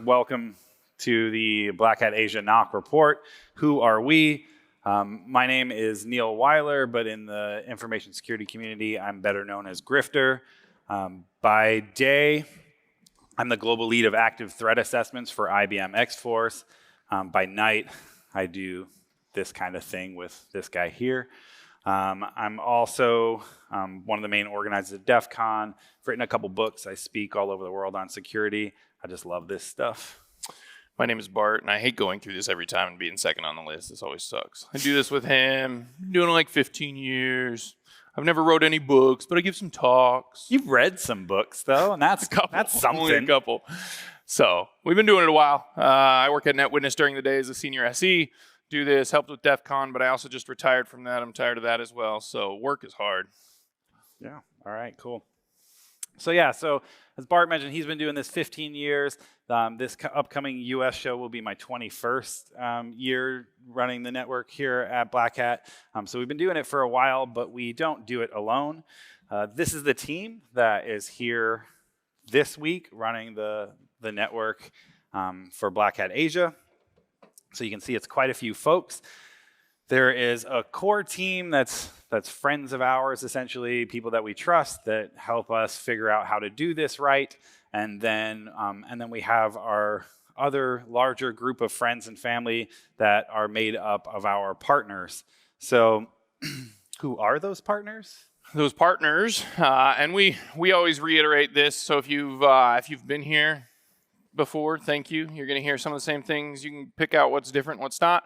welcome to the Black Hat Asia NOC report. Who are we? My name is Neil Wyler, but in the information security community, I'm better known as Grifter. By day, I'm the global lead of active threat assessments for IBM X-Force. By night, I do this kind of thing with this guy here. I'm also one of the main organizers of DEF CON. I've written a couple books. I speak all over the world on security. I just love this stuff. My name is Bart, and I hate going through this every time and being second on the list. This always sucks. I do this with him. I'm doing it like 15 years. I've never wrote any books, but I give some talks. You've read some books, though, and that's something. Only a couple. So we've been doing it a while. I work at NetWitness during the day as a senior SE. Do this, helped with DEF CON, but I also just retired from that. I'm tired of that as well. So work is hard. Yeah. All right, cool. So as Bart mentioned, he's been doing this 15 years. This upcoming US show will be my 21st year running the network here at Black Hat. So we've been doing it for a while, but we don't do it alone. This is the team that is here this week running the network for Black Hat Asia. So you can see it's quite a few folks. There is a core team that's friends of ours, essentially, people that we trust that help us figure out how to do this right. And then we have our other larger group of friends and family that are made up of our partners. So who are those partners? Those partners, and we always reiterate this. So if you've been here before, thank you. You're going to hear some of the same things. You can pick out what's different, what's not.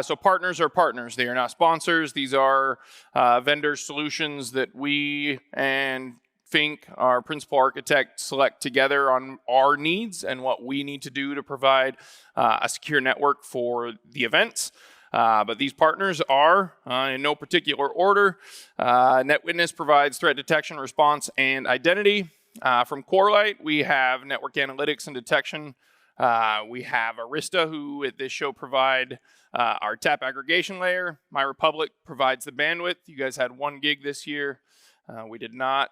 So partners are partners. They are not sponsors. These are vendor solutions that we and Fink, our principal architect, select together on our needs and what we need to do to provide a secure network for the events. But these partners are, in no particular order, NetWitness provides threat detection, response, and identity. From Corelight, we have network analytics and detection. We have Arista, who at this show provide our tap aggregation layer. MyRepublic provides the bandwidth. You guys had 1 gig this year. We did not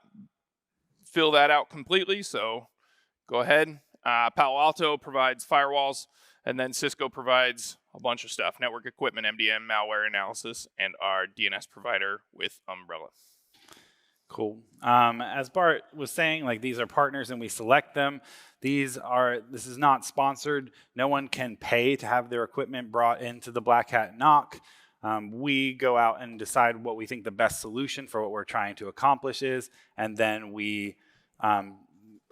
fill that out completely, so go ahead. Palo Alto provides firewalls, and then Cisco provides a bunch of stuff: network equipment, MDM, malware analysis, and our DNS provider with Umbrella. Cool. As Bart was saying, these are partners and we select them. This is not sponsored. No one can pay to have their equipment brought into the Black Hat NOC. We go out and decide what we think the best solution for what we're trying to accomplish is, and then we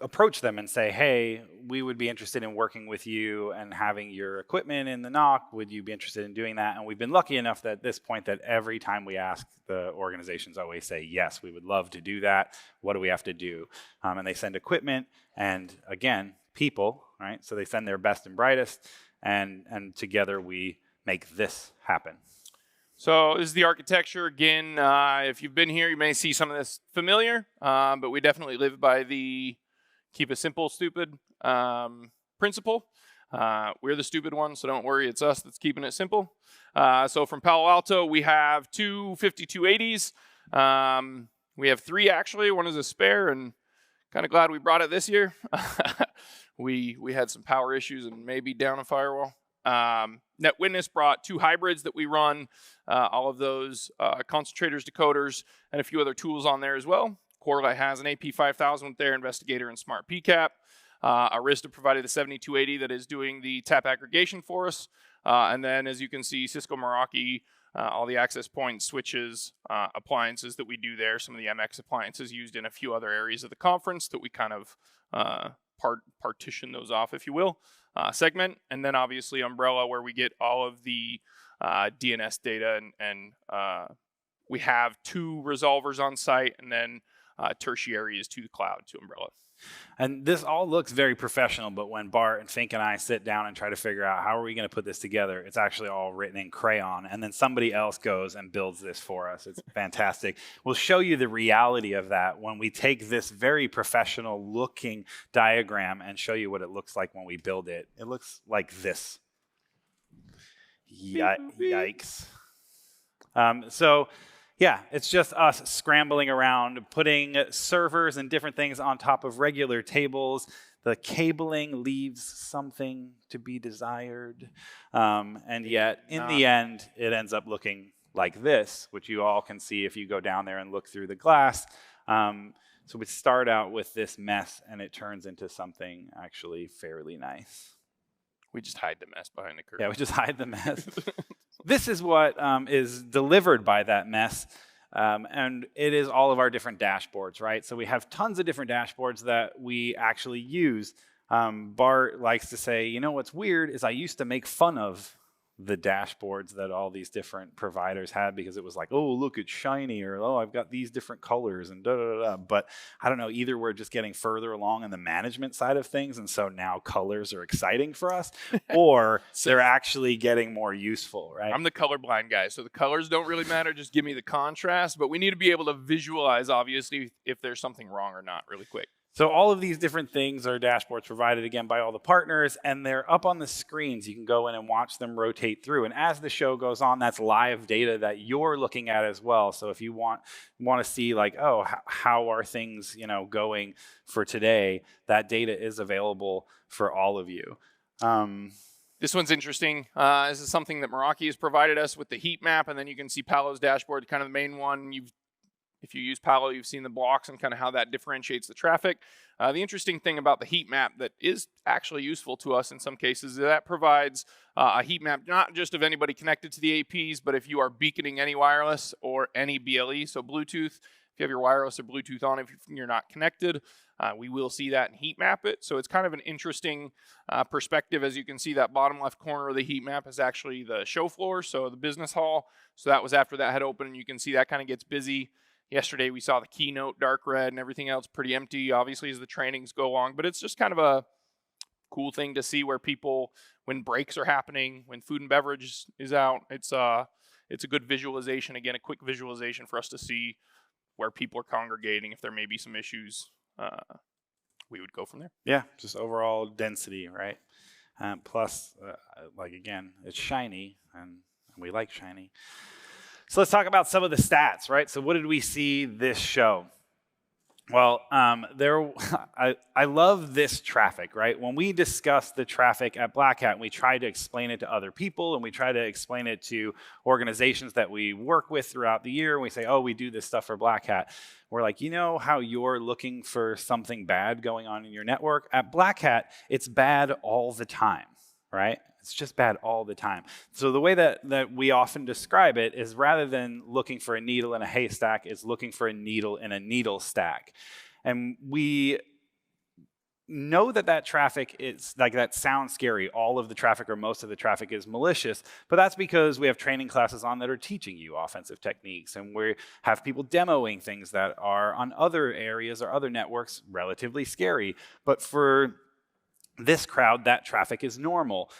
approach them and say, hey, we would be interested in working with you and having your equipment in the NOC. Would you be interested in doing that? And we've been lucky enough that at this point that every time we ask, the organizations always say, yes, we would love to do that. What do we have to do? And they send equipment and, again, people, right? So they send their best and brightest, and together we make this happen. So this is the architecture. Again, if you've been here, you may see some of this familiar, but we definitely live by the keep it simple, stupid principle. We're the stupid ones, so don't worry. It's us that's keeping it simple. So from Palo Alto, we have two 5280s. We have 3, actually. 1 is a spare, and kind of glad we brought it this year. We had some power issues and maybe down a firewall. NetWitness brought 2 hybrids that we run, all of those concentrators, decoders, and a few other tools on there as well. Corelight has an AP5000 with their Investigator and Smart PCAP. Arista provided the 7280 that is doing the tap aggregation for us. And then, as you can see, Cisco Meraki, all the access points, switches, appliances that we do there, some of the MX appliances used in a few other areas of the conference that we kind of partition those off, if you will, segment. And then, obviously, Umbrella, where we get all of the DNS data, and we have 2 resolvers on site, and then tertiary is to the cloud, to Umbrella. And this all looks very professional, but when Bart and Fink and I sit down and try to figure out how are we going to put this together, it's actually all written in crayon, and then somebody else goes and builds this for us. It's fantastic. We'll show you the reality of that when we take this very professional looking diagram and show you what it looks like when we build it. It looks like this. Yikes. So Yeah, it's just us scrambling around, putting servers and different things on top of regular tables. The cabling leaves something to be desired. And yet, in the end, it ends up looking like this, which you all can see if you go down there and look through the glass. So we start out with this mess, and it turns into something actually fairly nice. We just hide the mess behind the curtain. Yeah, we just hide the mess. This is what is delivered by that mess, and it is all of our different dashboards, right? So we have tons of different dashboards that we actually use. Bart likes to say, you know what's weird is I used to make fun of the dashboards that all these different providers had because it was like, oh, look, it's shiny, or oh, I've got these different colors and da-da-da-da. But I don't know, either we're just getting further along in the management side of things, and so now colors are exciting for us, or they're actually getting more useful, right? I'm the colorblind guy, so the colors don't really matter. Just give me the contrast, but we need to be able to visualize, obviously, if there's something wrong or not really quick. So all of these different things are dashboards provided, again, by all the partners, and they're up on the screens. You can go in and watch them rotate through. And as the show goes on, that's live data that you're looking at as well. So if you want to see, like, oh, how are things, going for today, that data is available for all of you. This one's interesting. This is something that Meraki has provided us with the heat map, and then you can see Palo's dashboard, kind of the main one. If you use Palo, you've seen the blocks and kind of how that differentiates the traffic. The interesting thing about the heat map that is actually useful to us in some cases is that provides a heat map not just of anybody connected to the APs, but if you are beaconing any wireless or any BLE, so Bluetooth, if you have your wireless or Bluetooth on, if you're not connected, we will see that and heat map it. So it's kind of an interesting perspective. As you can see, that bottom left corner of the heat map is actually the show floor, so the business hall. So that was after that had opened, and you can see that kind of gets busy. Yesterday, we saw the keynote dark red and everything else pretty empty, obviously, as the trainings go along. But it's just kind of a cool thing to see where people, when breaks are happening, when food and beverage is out, it's a good visualization. Again, a quick visualization for us to see where people are congregating. If there may be some issues, we would go from there. Yeah, just overall density, right? Plus, again, it's shiny, and we like shiny. So let's talk about some of the stats, right? So what did we see this show? Well, I love this traffic, right? When we discuss the traffic at Black Hat, we try to explain it to other people, and we try to explain it to organizations that we work with throughout the year. And we say, oh, we do this stuff for Black Hat. We're like, you know how you're looking for something bad going on in your network? At Black Hat, it's bad all the time, right? It's just bad all the time. So the way that we often describe it is, rather than looking for a needle in a haystack, is looking for a needle in a needle stack. And we know that traffic is, like, that sounds scary. All of the traffic, or most of the traffic, is malicious, but that's because we have training classes on that are teaching you offensive techniques, and we have people demoing things that are on other areas or other networks relatively scary. But for this crowd, that traffic is normal.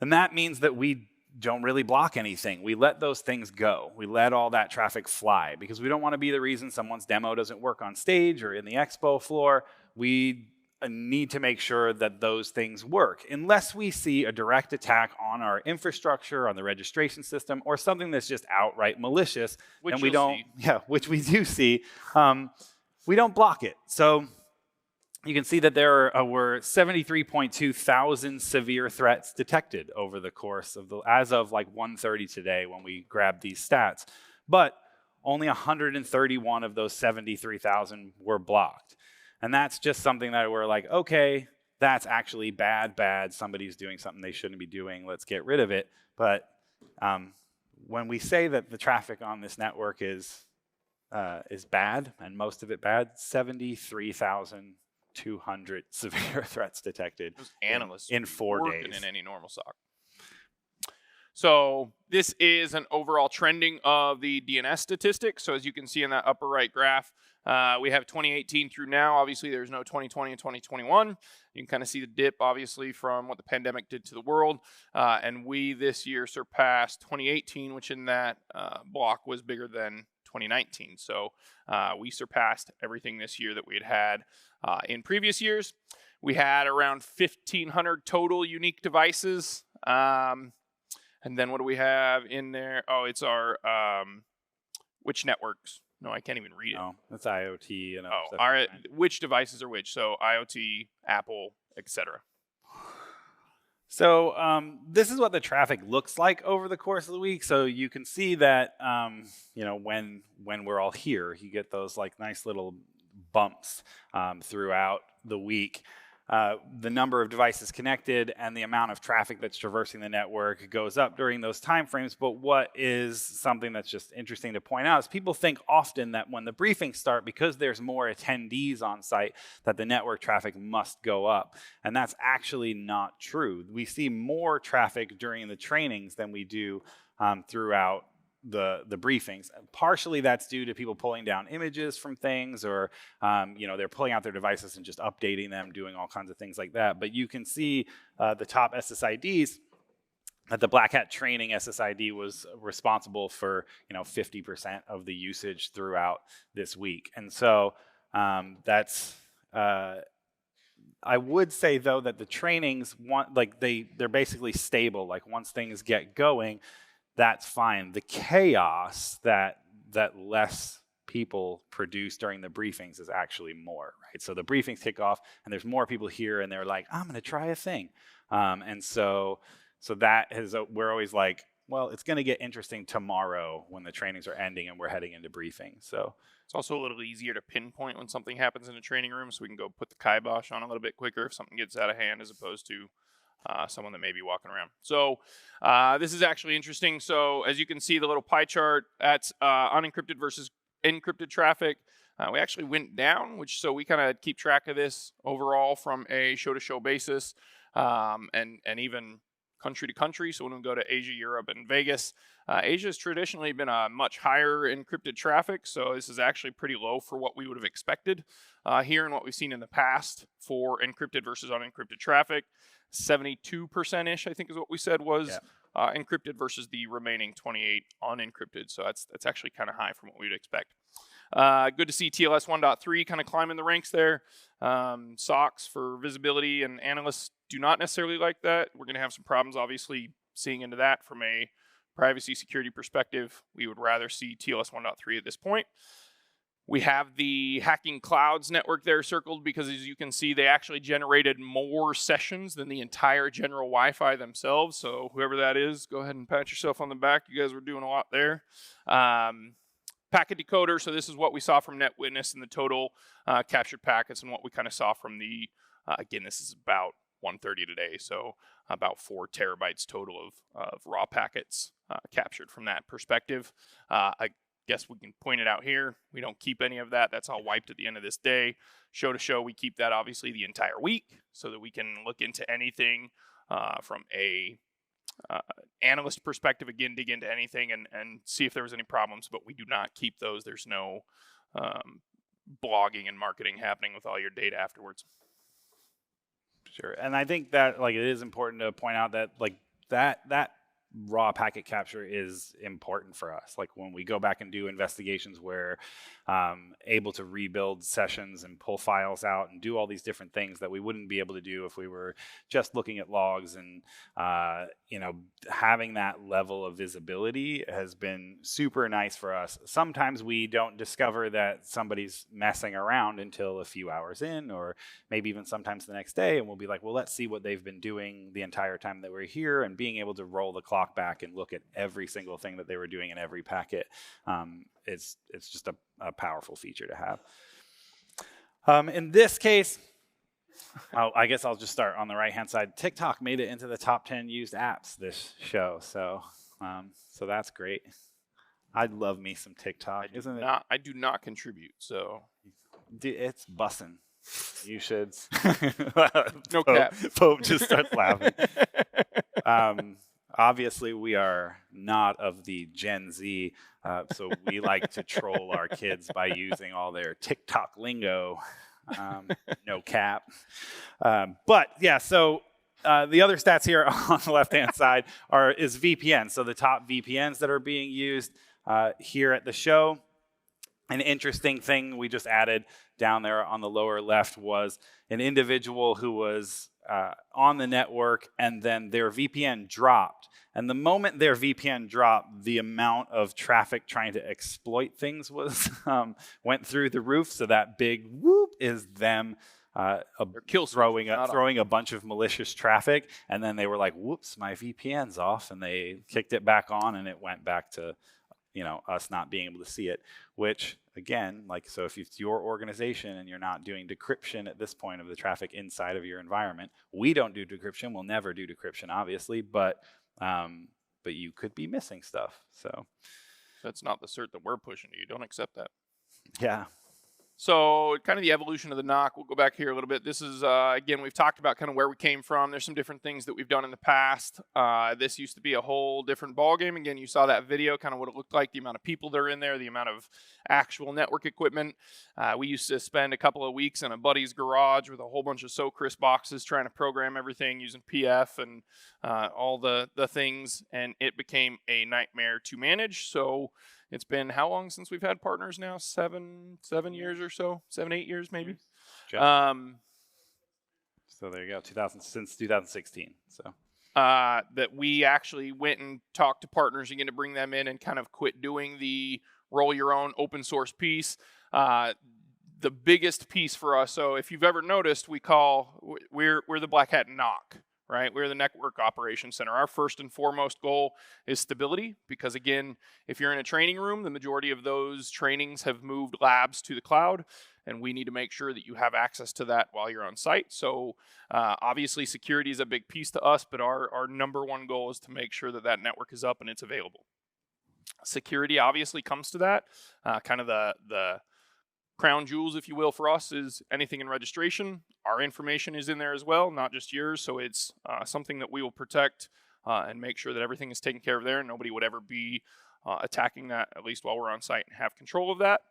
And that means that we don't really block anything. We let those things go. We let all that traffic fly, because we don't want to be the reason someone's demo doesn't work on stage or in the expo floor. We need to make sure that those things work, unless we see a direct attack on our infrastructure, on the registration system, or something that's just outright malicious. Which and we don't, which we do see. We don't block it. So you can see that there were 73.2 thousand severe threats detected over the course of as of like 1:30 today when we grabbed these stats. But only 131 of those 73,000 were blocked. And that's just something that we're like, okay, that's actually bad. Somebody's doing something they shouldn't be doing. Let's get rid of it. But when we say that the traffic on this network is bad, and most of it bad, 73,200 severe threats detected. Those analysts in 4 days. In any normal SOC. So this is an overall trending of the DNS statistics. So as you can see in that upper right graph, we have 2018 through now. Obviously, there's no 2020 and 2021. You can kind of see the dip, obviously, from what the pandemic did to the world. And we this year surpassed 2018, which in that block was bigger than 2019. So we surpassed everything this year that we had in previous years. We had around 1,500 total unique devices. And then what do we have in there? Oh, it's our which networks? No, I can't even read it. No, that's IoT. And Which devices are which? So IoT, Apple, etc. So this is what the traffic looks like over the course of the week. So you can see that when we're all here, you get those like nice little bumps throughout the week. The number of devices connected and the amount of traffic that's traversing the network goes up during those time frames. But what is something that's just interesting to point out is people think often that when the briefings start, because there's more attendees on site, that the network traffic must go up. And that's actually not true. We see more traffic during the trainings than we do throughout the briefings. Partially that's due to people pulling down images from things, or they're pulling out their devices and just updating them, doing all kinds of things like that. But you can see the top SSIDs that the Black Hat training SSID was responsible for 50% of the usage throughout this week. And so that's I would say though that the trainings they're basically stable. Like once things get going, that's fine. The chaos that less people produce during the briefings is actually more, right? So the briefings kick off and there's more people here and they're like, I'm going to try a thing. And so that is, we're always like, well, it's going to get interesting tomorrow when the trainings are ending and we're heading into briefing. So it's also a little easier to pinpoint when something happens in a training room, so we can go put the kibosh on a little bit quicker if something gets out of hand, as opposed to someone that may be walking around. So this is actually interesting. So as you can see, the little pie chart, that's unencrypted versus encrypted traffic. We actually went down, so we kind of keep track of this overall from a show-to-show basis, and even country to country. So when we go to Asia, Europe, and Vegas, Asia has traditionally been a much higher encrypted traffic. So this is actually pretty low for what we would have expected here and what we've seen in the past for encrypted versus unencrypted traffic. 72%-ish, I think is what we said was encrypted versus the remaining 28 unencrypted. So that's actually kind of high from what we'd expect. Good to see TLS 1.3 kind of climbing the ranks there. SOCs for visibility and analysts do not necessarily like that. We're going to have some problems, obviously, seeing into that from a privacy security perspective. We would rather see TLS 1.3 at this point. We have the Hacking Clouds network there circled because, as you can see, they actually generated more sessions than the entire general Wi-Fi themselves. So whoever that is, go ahead and pat yourself on the back. You guys were doing a lot there. Packet decoder. So this is what we saw from NetWitness and the total captured packets, and what we kind of saw from the, again, this is about 1:30 today. So about 4 terabytes total of raw packets captured from that perspective. I guess we can point it out here. We don't keep any of that. That's all wiped at the end of this day. Show to show, we keep that obviously the entire week so that we can look into anything from a analyst perspective, again, dig into anything and see if there was any problems, but we do not keep those. There's no blogging and marketing happening with all your data afterwards. Sure. And I think that it is important to point out that that raw packet capture is important for us. Like when we go back and do investigations, we're able to rebuild sessions and pull files out and do all these different things that we wouldn't be able to do if we were just looking at logs. And having that level of visibility has been super nice for us. Sometimes we don't discover that somebody's messing around until a few hours in, or maybe even sometimes the next day, and we'll be like, well, let's see what they've been doing the entire time that we're here. And being able to roll the clock back and look at every single thing that they were doing in every packet, it's just a powerful feature to have. In this case, I guess I'll just start on the right-hand side. TikTok made it into the top 10 used apps this show, so that's great. I'd love me some TikTok, isn't it? I do not contribute, so Dude, it's bussin'. You should. No cap. Pope just starts laughing. Obviously, we are not of the Gen Z, so we like to troll our kids by using all their TikTok lingo. No cap. But yeah, so the other stats here on the left-hand side is VPN. So the top VPNs that are being used here at the show. An interesting thing we just added down there on the lower left was an individual who was on the network, and then their VPN dropped. And the moment their VPN dropped, the amount of traffic trying to exploit things was went through the roof. So that big whoop is them throwing a bunch of malicious traffic, and then they were like, "Whoops, my VPN's off," and they kicked it back on, and it went back to us not being able to see it. Which again, like, so if it's your organization and you're not doing decryption at this point of the traffic inside of your environment, we don't do decryption. We'll never do decryption, obviously, but you could be missing stuff. So that's not the cert that we're pushing to you. Don't accept that. Yeah. So kind of the evolution of the NOC. We'll go back here a little bit. This is, again, we've talked about kind of where we came from. There's some different things that we've done in the past. This used to be a whole different ballgame. Again, you saw that video, kind of what it looked like, the amount of people that are in there, the amount of actual network equipment. We used to spend a couple of weeks in a buddy's garage with a whole bunch of SoCris boxes trying to program everything using PF and all the things, and it became a nightmare to manage. So it's been how long since we've had partners now? 7 years or so? 7, 8 years maybe? So there you go, since 2016. So that we actually went and talked to partners again to bring them in and kind of quit doing the roll your own open source piece. The biggest piece for us, so if you've ever noticed, we're the Black Hat NOC. Right? We're the Network Operations Center. Our first and foremost goal is stability, because again, if you're in a training room, the majority of those trainings have moved labs to the cloud, and we need to make sure that you have access to that while you're on site. So obviously security is a big piece to us, but our number one goal is to make sure that that network is up and it's available. Security obviously comes to that. Kind of the crown jewels, if you will, for us is anything in registration. Our information is in there as well, not just yours. So it's something that we will protect and make sure that everything is taken care of there. Nobody would ever be attacking that, at least while we're on site, and have control of that.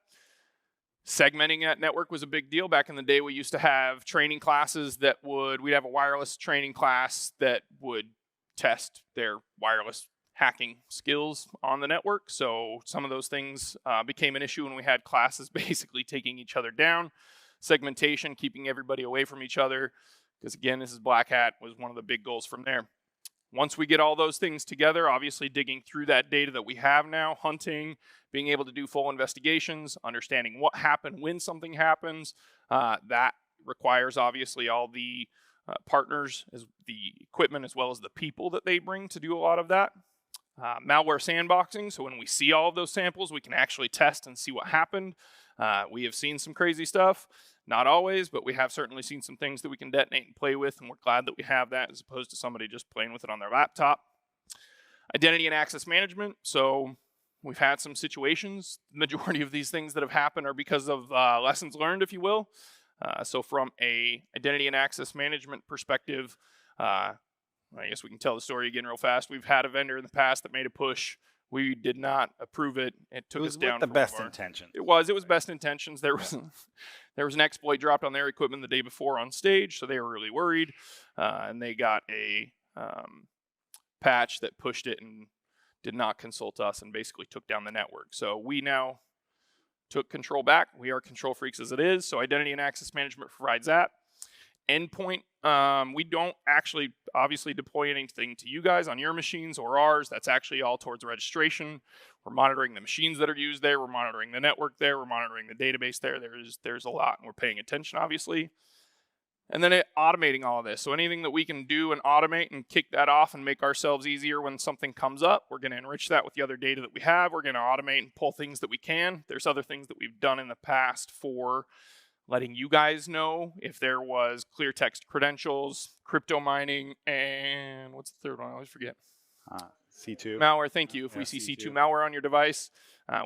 Segmenting that network was a big deal. Back in the day, we used to have training classes that we'd have a wireless training class that would test their wireless hacking skills on the network. So some of those things became an issue when we had classes basically taking each other down. Segmentation, keeping everybody away from each other, because again, this is Black Hat, was one of the big goals from there. Once we get all those things together, obviously digging through that data that we have now, hunting, being able to do full investigations, understanding what happened when something happens, that requires obviously all the partners, as the equipment, as well as the people that they bring to do a lot of that. Malware sandboxing, so when we see all of those samples, we can actually test and see what happened. We have seen some crazy stuff, not always, but we have certainly seen some things that we can detonate and play with, and we're glad that we have that as opposed to somebody just playing with it on their laptop. Identity and access management, so we've had some situations. The majority of these things that have happened are because of lessons learned, if you will. So from a identity and access management perspective, I guess we can tell the story again real fast. We've had a vendor in the past that made a push. We did not approve it. It took us down. With the best intentions. It was best intentions. There was an exploit dropped on their equipment the day before on stage, so they were really worried, and they got a patch that pushed it and did not consult us and basically took down the network. So we now took control back. We are control freaks as it is, so identity and access management provides that. Endpoint, we don't actually obviously deploy anything to you guys on your machines or ours. That's actually all towards registration. We're monitoring the machines that are used there. We're monitoring the network there. We're monitoring the database there. There's a lot, and we're paying attention, obviously. And then automating all of this. So anything that we can do and automate and kick that off and make ourselves easier when something comes up, we're going to enrich that with the other data that we have. We're going to automate and pull things that we can. There's other things that we've done in the past for letting you guys know if there was clear text credentials, crypto mining, and what's the third one? I always forget. C2. Malware, thank you. If we see C2 malware on your device,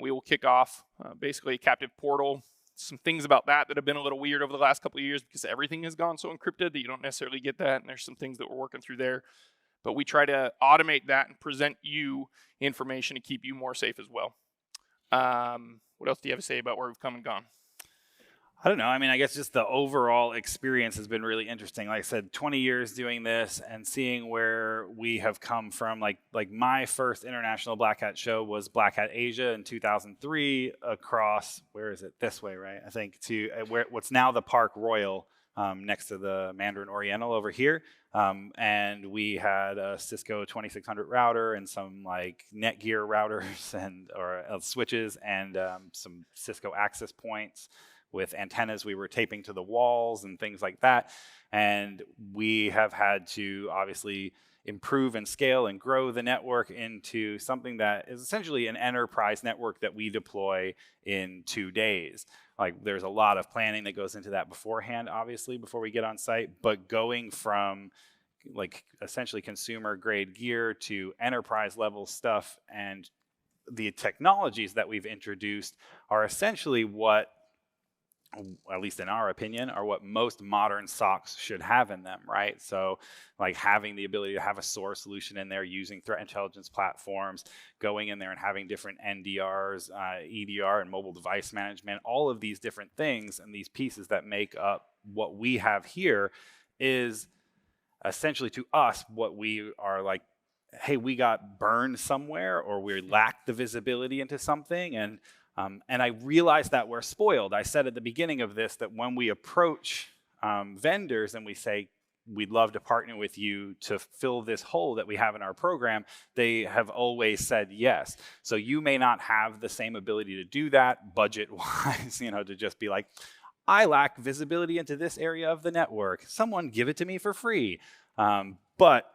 we will kick off basically a captive portal. Some things about that have been a little weird over the last couple of years because everything has gone so encrypted that you don't necessarily get that, and there's some things that we're working through there. But we try to automate that and present you information to keep you more safe as well. What else do you have to say about where we've come and gone? I don't know. I mean, I guess just the overall experience has been really interesting. Like I said, 20 years doing this and seeing where we have come from. Like my first international Black Hat show was Black Hat Asia in 2003 across, where is it? This way, right? I think to what's now the Park Royal next to the Mandarin Oriental over here. And we had a Cisco 2600 router and some like Netgear routers or switches and some Cisco access points with antennas we were taping to the walls and things like that. And we have had to obviously improve and scale and grow the network into something that is essentially an enterprise network that we deploy in 2 days. Like there's a lot of planning that goes into that beforehand, obviously, before we get on site, but going from like essentially consumer grade gear to enterprise level stuff, and the technologies that we've introduced are essentially what, at least in our opinion, are what most modern SOCs should have in them, right? So like having the ability to have a SOAR solution in there, using threat intelligence platforms, going in there and having different NDRs, EDR and mobile device management, all of these different things and these pieces that make up what we have here is essentially to us what we are like, hey, we got burned somewhere or we lacked the visibility into something, and I realize that we're spoiled. I said at the beginning of this that when we approach vendors and we say, we'd love to partner with you to fill this hole that we have in our program, they have always said yes. So you may not have the same ability to do that budget-wise, to just be like, I lack visibility into this area of the network. Someone give it to me for free. But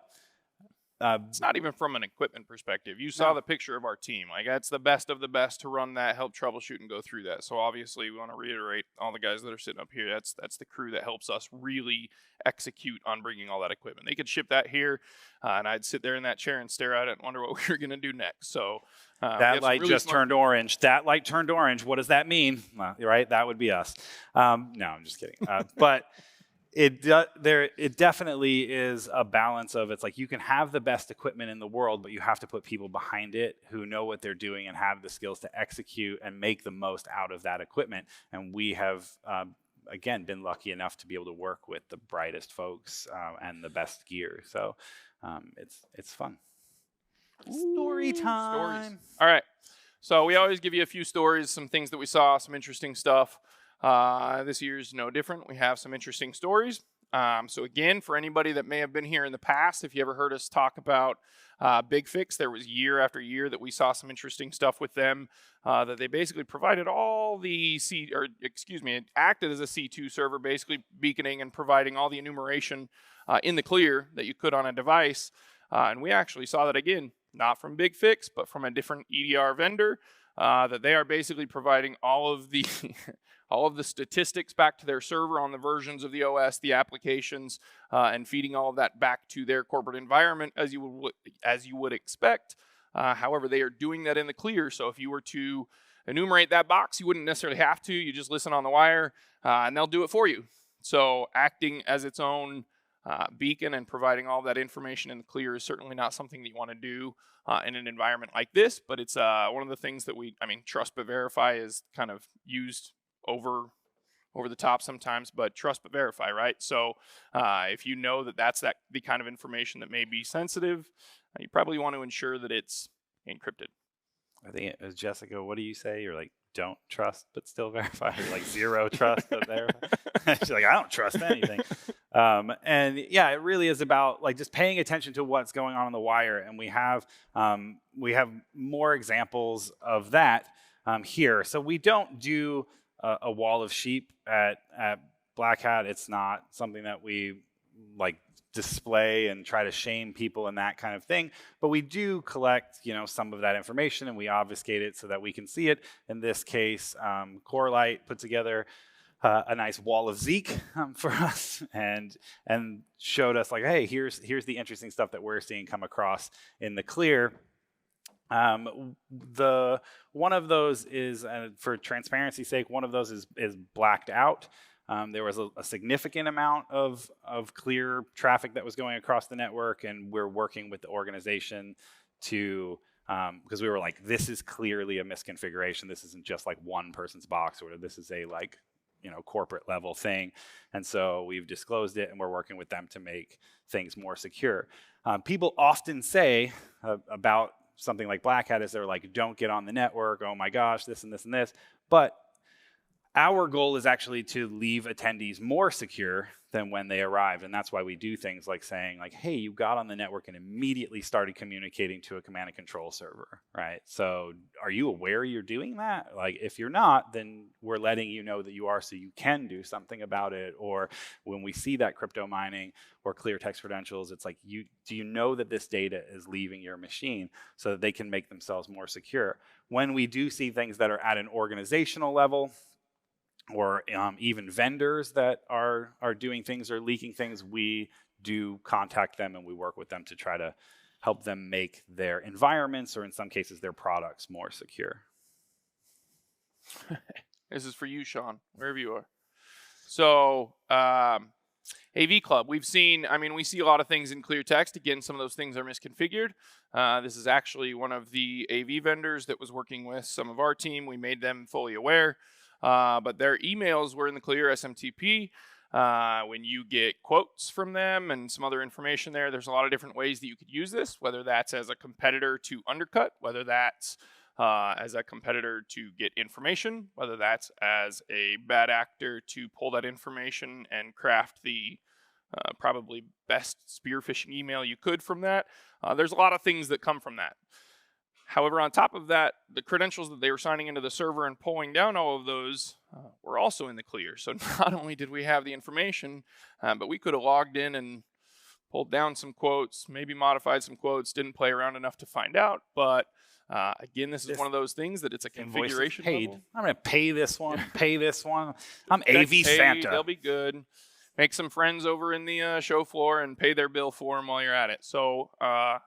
it's not even from an equipment perspective. You saw the picture of our team. Like that's the best of the best to run that, help troubleshoot and go through that. So obviously we want to reiterate all the guys that are sitting up here. That's the crew that helps us really execute on bringing all that equipment. They could ship that here, and I'd sit there in that chair and stare at it and wonder what we were going to do next. So that light really just turned orange. That light turned orange. What does that mean? Well, right, that would be us. No, I'm just kidding. But it definitely is a balance of, it's like you can have the best equipment in the world, but you have to put people behind it who know what they're doing and have the skills to execute and make the most out of that equipment. And we have, again, been lucky enough to be able to work with the brightest folks and the best gear. So it's fun. Story time. Stories. All right. So we always give you a few stories, some things that we saw, some interesting stuff. This year's no different. We have some interesting stories. So again, for anybody that may have been here in the past, if you ever heard us talk about Big Fix, there was year after year that we saw some interesting stuff with them, that they basically provided all the it acted as a C2 server, basically beaconing and providing all the enumeration in the clear that you could on a device. And we actually saw that again, not from Big Fix, but from a different EDR vendor, that they are basically providing all of the all of the statistics back to their server on the versions of the OS, the applications, and feeding all of that back to their corporate environment as you would expect. However, they are doing that in the clear. So if you were to enumerate that box, you wouldn't necessarily have to. You just listen on the wire, and they'll do it for you. So acting as its own beacon and providing all that information in the clear is certainly not something that you want to do in an environment like this, but it's one of the things that trust but verify is kind of used over the top sometimes, but trust but verify, right? So if you know that that's the kind of information that may be sensitive, you probably want to ensure that it's encrypted. I think it was Jessica, what do you say? You're like, don't trust but still verify. You're like zero trust but verify. She's like, I don't trust anything. And yeah, it really is about like just paying attention to what's going on the wire. And we have more examples of that here. So we don't do a wall of sheep at Black Hat. It's not something that we like display and try to shame people and that kind of thing, but we do collect some of that information and we obfuscate it so that we can see it. In this case, Corelight put together a nice wall of Zeek for us and showed us like, hey, here's the interesting stuff that we're seeing come across in the clear. One of those is, for transparency's sake, one of those is blacked out. There was a significant amount of clear traffic that was going across the network, and we're working with the organization to, because we were like, this is clearly a misconfiguration. This isn't just like one person's box, or this is a corporate level thing. And so we've disclosed it, and we're working with them to make things more secure. People often say about something like Black Hat is they're like, don't get on the network. Oh my gosh, this and this and this. But Our goal is actually to leave attendees more secure than when they arrived. And that's why we do things like saying like, hey, you got on the network and immediately started communicating to a command and control server, right? So are you aware you're doing that? Like if you're not, then we're letting you know that you are so you can do something about it. Or when we see that crypto mining or clear text credentials, it's like, do you know that this data is leaving your machine so that they can make themselves more secure? When we do see things that are at an organizational level, or even vendors that are doing things or leaking things, we do contact them and we work with them to try to help them make their environments, or in some cases their products, more secure. This is for you, Sean, wherever you are. So AV Club, we see a lot of things in clear text. Again, some of those things are misconfigured. This is actually one of the AV vendors that was working with some of our team. We made them fully aware. But their emails were in the clear SMTP. When you get quotes from them and some other information there's a lot of different ways that you could use this, whether that's as a competitor to undercut, whether that's as a competitor to get information, whether that's as a bad actor to pull that information and craft the probably best spear phishing email you could from that. There's a lot of things that come from that. However, on top of that, the credentials that they were signing into the server and pulling down all of those were also in the clear. So not only did we have the information, but we could have logged in and pulled down some quotes, maybe modified some quotes, didn't play around enough to find out. But again, this is one of those things that it's a configuration level. I'm going to pay this one, pay this one. I'm AV Santa. They'll be good. Make some friends over in the show floor and pay their bill for them while you're at it. So,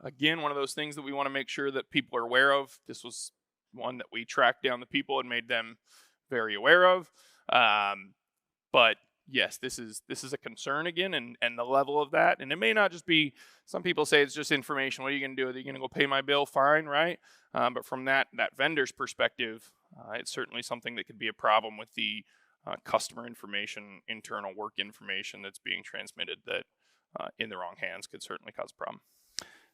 again, one of those things that we want to make sure that people are aware of. This was one that we tracked down the people and made them very aware of. But, yes, this is a concern again, and the level of that. And it may not just be, some people say it's just information. What are you going to do? Are you going to go pay my bill? Fine, right? But from that vendor's perspective, it's certainly something that could be a problem with the customer information, internal work information that's being transmitted that in the wrong hands could certainly cause a problem.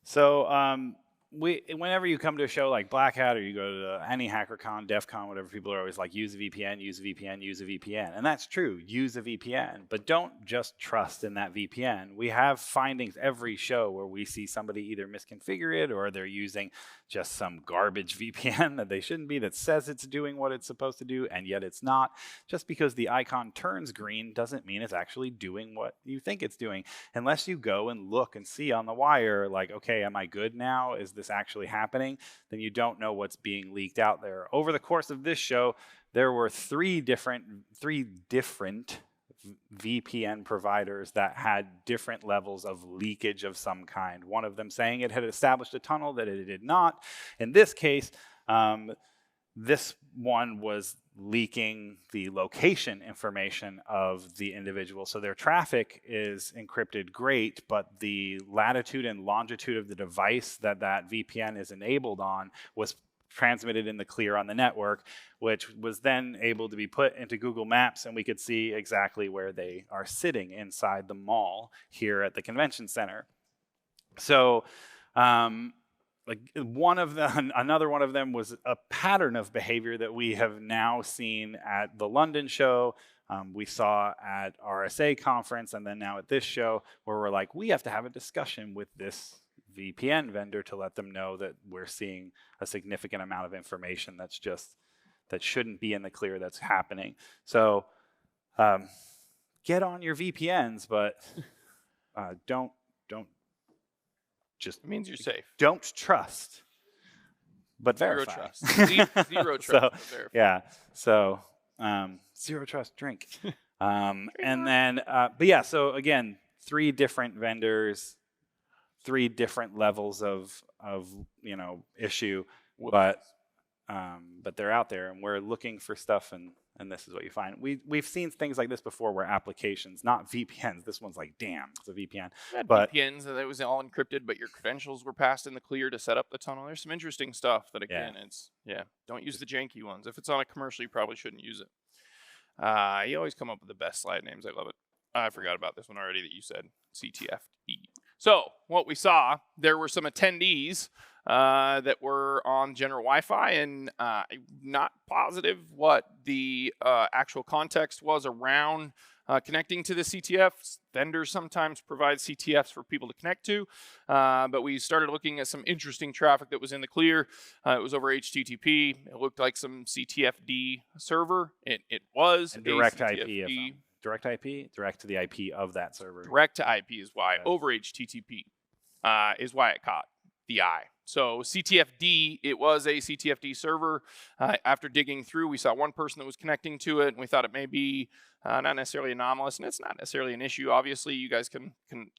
So whenever you come to a show like Black Hat, or you go to any HackerCon, DEF CON, whatever, people are always like, use a VPN, use a VPN, use a VPN. And that's true, use a VPN. But don't just trust in that VPN. We have findings every show where we see somebody either misconfigure it, or they're using just some garbage VPN that they shouldn't be, that says it's doing what it's supposed to do, and yet it's not. Just because the icon turns green doesn't mean it's actually doing what you think it's doing. Unless you go and look and see on the wire, like, okay, am I good now? Is this actually happening? Then you don't know what's being leaked out there. Over the course of this show, there were three different VPN providers that had different levels of leakage of some kind. One of them saying it had established a tunnel that it did not. In this case, this one was leaking the location information of the individual. So their traffic is encrypted, great, but the latitude and longitude of the device that VPN is enabled on was transmitted in the clear on the network, which was then able to be put into Google Maps, and we could see exactly where they are sitting inside the mall here at the convention center. So another one of them was a pattern of behavior that we have now seen at the London show. We saw at RSA conference, and then now at this show, where we're like, we have to have a discussion with this VPN vendor to let them know that we're seeing a significant amount of information that shouldn't be in the clear that's happening. So get on your VPNs, but don't just, it means you're safe. Don't trust, but verify. Zero trust. Yeah. So zero trust, drink. And then, but yeah. So again, 3 different vendors, 3 different levels of issue, but they're out there, and we're looking for stuff, and this is what you find. We've seen things like this before, where applications, not VPNs. This one's like, damn, it's a VPN. But VPNs that it was all encrypted, but your credentials were passed in the clear to set up the tunnel. There's some interesting stuff that, again, don't use the janky ones. If it's on a commercial, you probably shouldn't use it. You always come up with the best slide names. I love it. I forgot about this one already that you said, CTFE. So what we saw, there were some attendees that were on general Wi-Fi, and I'm not positive what the actual context was around connecting to the CTFs. Vendors sometimes provide CTFs for people to connect to, but we started looking at some interesting traffic that was in the clear. It was over HTTP. It looked like some CTFD server. It was And direct CTFD. IP. Direct IP? Direct to the IP of that server. Direct to IP is why. Yes. Over HTTP is why it caught the eye. So CTFD, it was a CTFD server. After digging through, we saw one person that was connecting to it, and we thought it may be not necessarily anomalous, and it's not necessarily an issue. Obviously, you guys can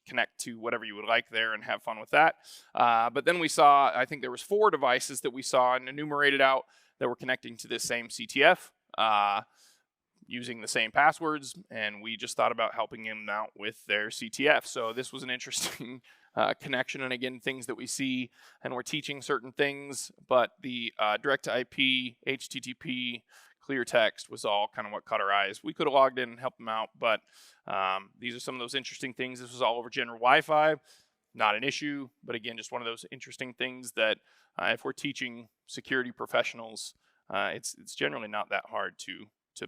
connect to whatever you would like there and have fun with that. But then we saw, I think there was 4 devices that we saw and enumerated out that were connecting to this same CTF. Using the same passwords, and we just thought about helping them out with their CTF. So this was an interesting connection, and again, things that we see, and we're teaching certain things, but the direct to IP, HTTP, clear text was all kind of what caught our eyes. We could have logged in and helped them out, but these are some of those interesting things. This was all over general Wi-Fi, not an issue, but again, just one of those interesting things that if we're teaching security professionals, it's generally not that hard to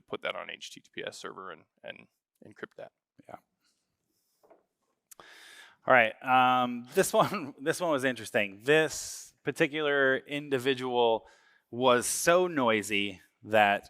put that on HTTPS server and encrypt that. Yeah. All right. This one was interesting. This particular individual was so noisy that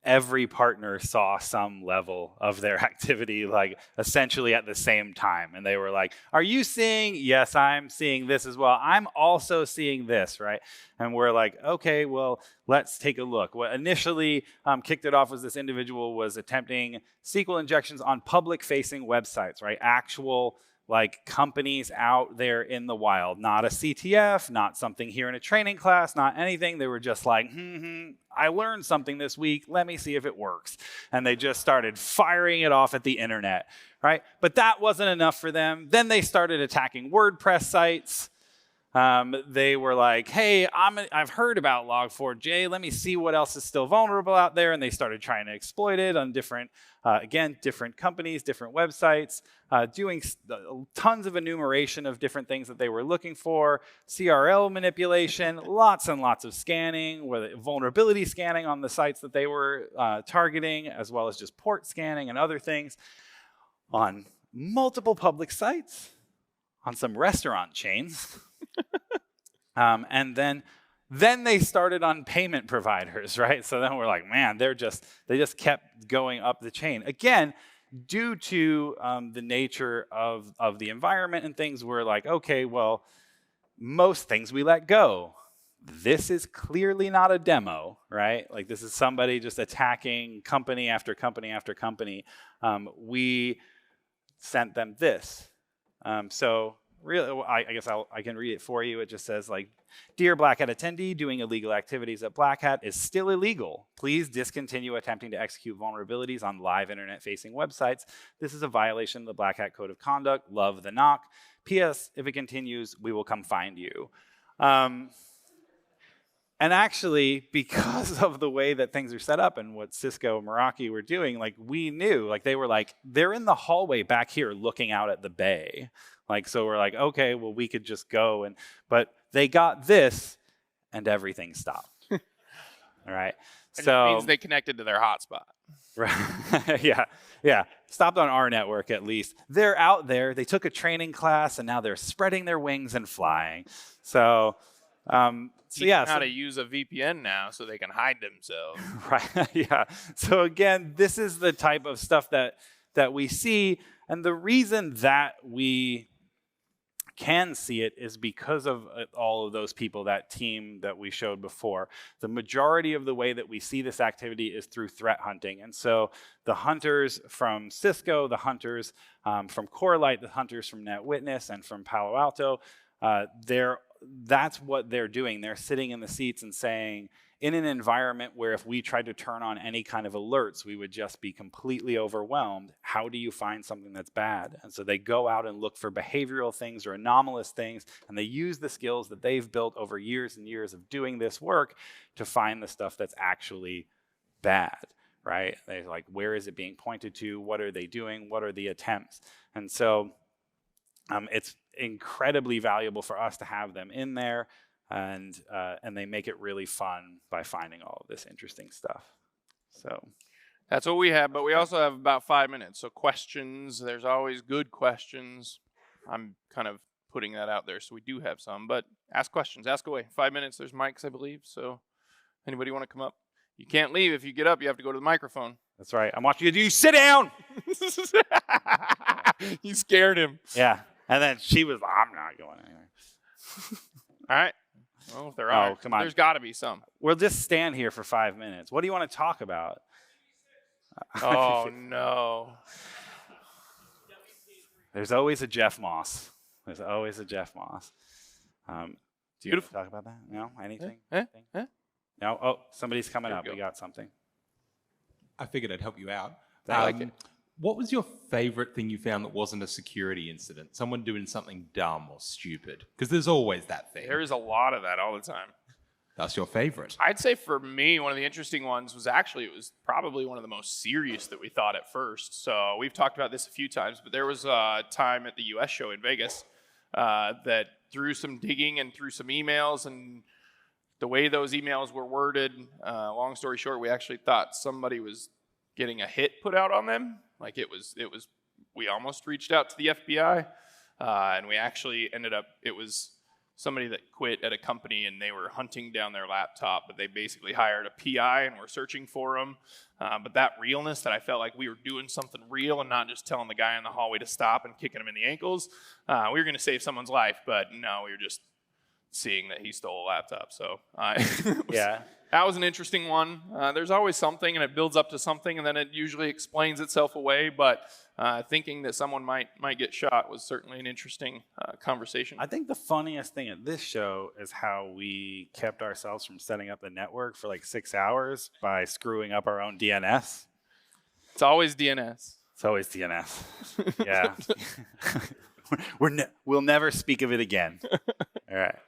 every partner saw some level of their activity, like essentially at the same time. And they were like, are you seeing? Yes, I'm seeing this as well. I'm also seeing this, right? And we're like, okay, well, let's take a look. What initially kicked it off was this individual was attempting SQL injections on public-facing websites, right? Actual like companies out there in the wild, not a CTF, not something here in a training class, not anything. They were just like, I learned something this week. Let me see if it works. And they just started firing it off at the internet, right? But that wasn't enough for them. Then they started attacking WordPress sites. They were like, hey, I've heard about Log4j. Let me see what else is still vulnerable out there. And they started trying to exploit it on different companies, different websites, doing tons of enumeration of different things that they were looking for, CRL manipulation, lots and lots of scanning, vulnerability scanning on the sites that they were targeting, as well as just port scanning and other things on multiple public sites, on some restaurant chains. And then they started on payment providers, right? So then we're like, man, they just kept going up the chain. Again, due to the nature of the environment and things, we're like, okay, well, most things we let go. This is clearly not a demo, right? Like this is somebody just attacking company after company after company. We sent them this. So really, I guess I can read it for you. It just says like, dear Black Hat attendee, doing illegal activities at Black Hat is still illegal. Please discontinue attempting to execute vulnerabilities on live internet-facing websites. This is a violation of the Black Hat Code of Conduct. Love the NOC. P.S. If it continues, we will come find you. And actually, because of the way that things are set up and what Cisco and Meraki were doing, like we knew, like they were like, they're in the hallway back here looking out at the bay. Like, so we're like, okay, well, we could just go. But they got this and everything stopped. All right. And so it means they connected to their hotspot. Right. Yeah. Stopped on our network at least. They're out there. They took a training class and now they're spreading their wings and flying. So yeah, how to use a VPN now so they can hide themselves. Right. Yeah. So again, this is the type of stuff that we see, and the reason that we can see it is because of all of those people, that team that we showed before. The majority of the way that we see this activity is through threat hunting. And so the hunters from Cisco, the hunters from Corelight, the hunters from NetWitness and from Palo Alto, that's what they're doing. They're sitting in the seats and saying, in an environment where if we tried to turn on any kind of alerts, we would just be completely overwhelmed. How do you find something that's bad? And so they go out and look for behavioral things or anomalous things, and they use the skills that they've built over years and years of doing this work to find the stuff that's actually bad, right? They're like, where is it being pointed to? What are they doing? What are the attempts? And so incredibly valuable for us to have them in there, and they make it really fun by finding all of this interesting stuff. So that's what we have, but we also have about 5 minutes. So questions, there's always good questions. I'm kind of putting that out there, so we do have some, but ask questions, ask away. 5 minutes, there's mics, I believe, so anybody want to come up? You can't leave. If you get up, you have to go to the microphone. That's right. I'm watching you. You sit down. You scared him. Yeah. And then she was like, I'm not going anywhere. All right. Well, if there are, come on. There's got to be some. We'll just stand here for 5 minutes. What do you want to talk about? Oh, no. There's always a Jeff Moss. There's always a Jeff Moss. Do you want to talk about that? No? Anything? No? Oh, somebody's coming up. We got something. I figured I'd help you out. I like it. What was your favorite thing you found that wasn't a security incident? Someone doing something dumb or stupid? Because there's always that thing. There is a lot of that all the time. That's your favorite. I'd say for me, one of the interesting ones was actually, it was probably one of the most serious that we thought at first. So we've talked about this a few times, but there was a time at the US show in Vegas that through some digging and through some emails and the way those emails were worded, long story short, we actually thought somebody was getting a hit put out on them. Like it was, we almost reached out to the FBI, and we actually ended up, it was somebody that quit at a company and they were hunting down their laptop, but they basically hired a PI and were searching for him. But that realness that I felt like we were doing something real and not just telling the guy in the hallway to stop and kicking him in the ankles. We were going to save someone's life, but no, we were just seeing that he stole a laptop. So that was an interesting one. There's always something, and it builds up to something, and then it usually explains itself away. But thinking that someone might get shot was certainly an interesting conversation. I think the funniest thing at this show is how we kept ourselves from setting up the network for like 6 hours by screwing up our own DNS. It's always DNS. It's always DNS. Yeah. We'll never speak of it again. All right.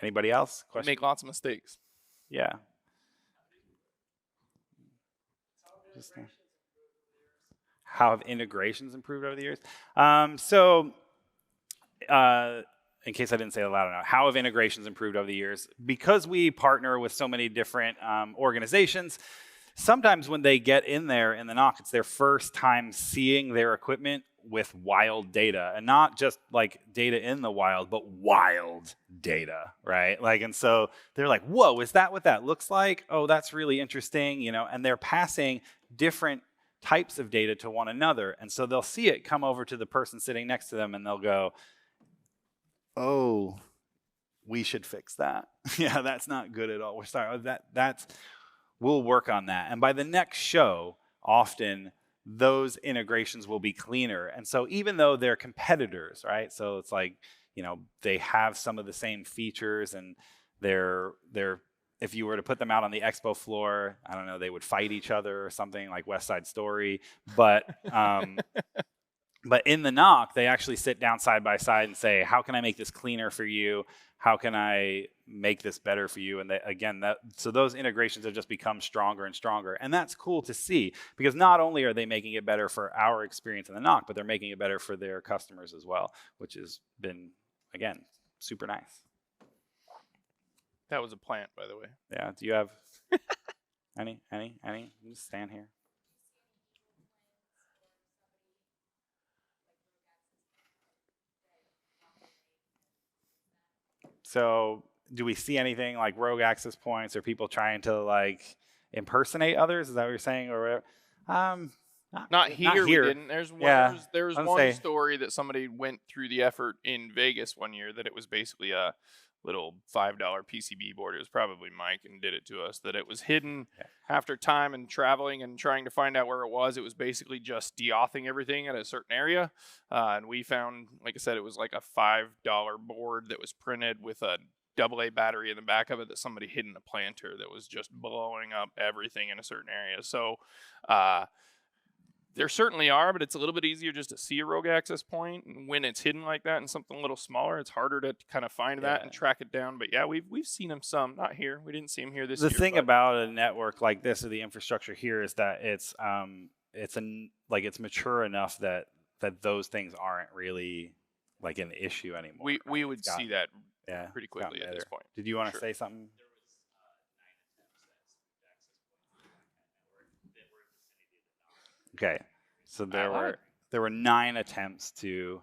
Anybody else? We make lots of mistakes. Yeah. How have integrations improved over the years? In case I didn't say it loud enough, how have integrations improved over the years? Because we partner with so many different organizations, sometimes when they get in there in the NOC, it's their first time seeing their equipment with wild data, and not just like data in the wild, but wild data, right? Like, and so they're like, whoa, is that what that looks like? Oh, that's really interesting, you know, and they're passing different types of data to one another. And so they'll see it come over to the person sitting next to them and they'll go, oh, we should fix that. Yeah, that's not good at all. We're sorry. We'll work on that. And by the next show, often those integrations will be cleaner. And so even though they're competitors, right? So it's like, you know, they have some of the same features, and they're if you were to put them out on the expo floor, I don't know, they would fight each other or something like West Side Story. But but in the NOC, they actually sit down side by side and say, how can I make this cleaner for you? How can I make this better for you? And so those integrations have just become stronger and stronger. And that's cool to see, because not only are they making it better for our experience in the NOC, but they're making it better for their customers as well, which has been, again, super nice. That was a plant, by the way. Yeah. Do you have any? Just stand here. So do we see anything like rogue access points or people trying to like impersonate others? Is that what you're saying, or whatever? Not here. We didn't. There's one story that somebody went through the effort in Vegas one year that it was basically a little $5 PCB board. It was probably Mike and did it to us, that it was hidden after time and traveling and trying to find out where it was. It was basically just de-authing everything at a certain area. And we found, like I said, it was like a $5 board that was printed with a AA battery in the back of it that somebody hid in a planter that was just blowing up everything in a certain area. So there certainly are, but it's a little bit easier just to see a rogue access point. And when it's hidden like that and something a little smaller, it's harder to kind of find that and track it down. But yeah, we've seen them some. Not here. We didn't see them here this year. The thing about a network like this, or the infrastructure here, is that it's mature enough that that those things aren't really like an issue anymore. We would see that yeah, pretty quickly at this point. Did you want to Sure. say something? Okay, so there were 9 attempts to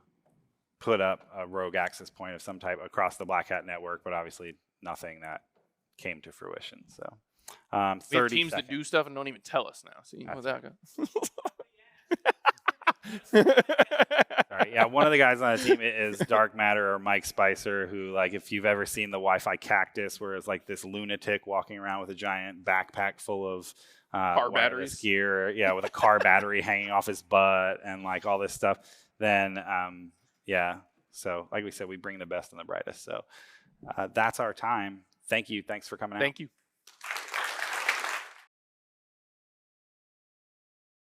put up a rogue access point of some type across the Black Hat network, but obviously nothing that came to fruition. So, We have 30 teams seconds. that do stuff and don't even tell us now. See, how's that go? All right, yeah, one of the guys on the team is Dark Matter or Mike Spicer, who, like, if you've ever seen the Wi-Fi cactus, where it's like this lunatic walking around with a giant backpack full of Car wireless batteries. gear, yeah, with a car battery hanging off his butt and like all this stuff, then yeah. So, like we said, we bring the best and the brightest. So that's our time. Thank you. Thanks for coming out. Thank you.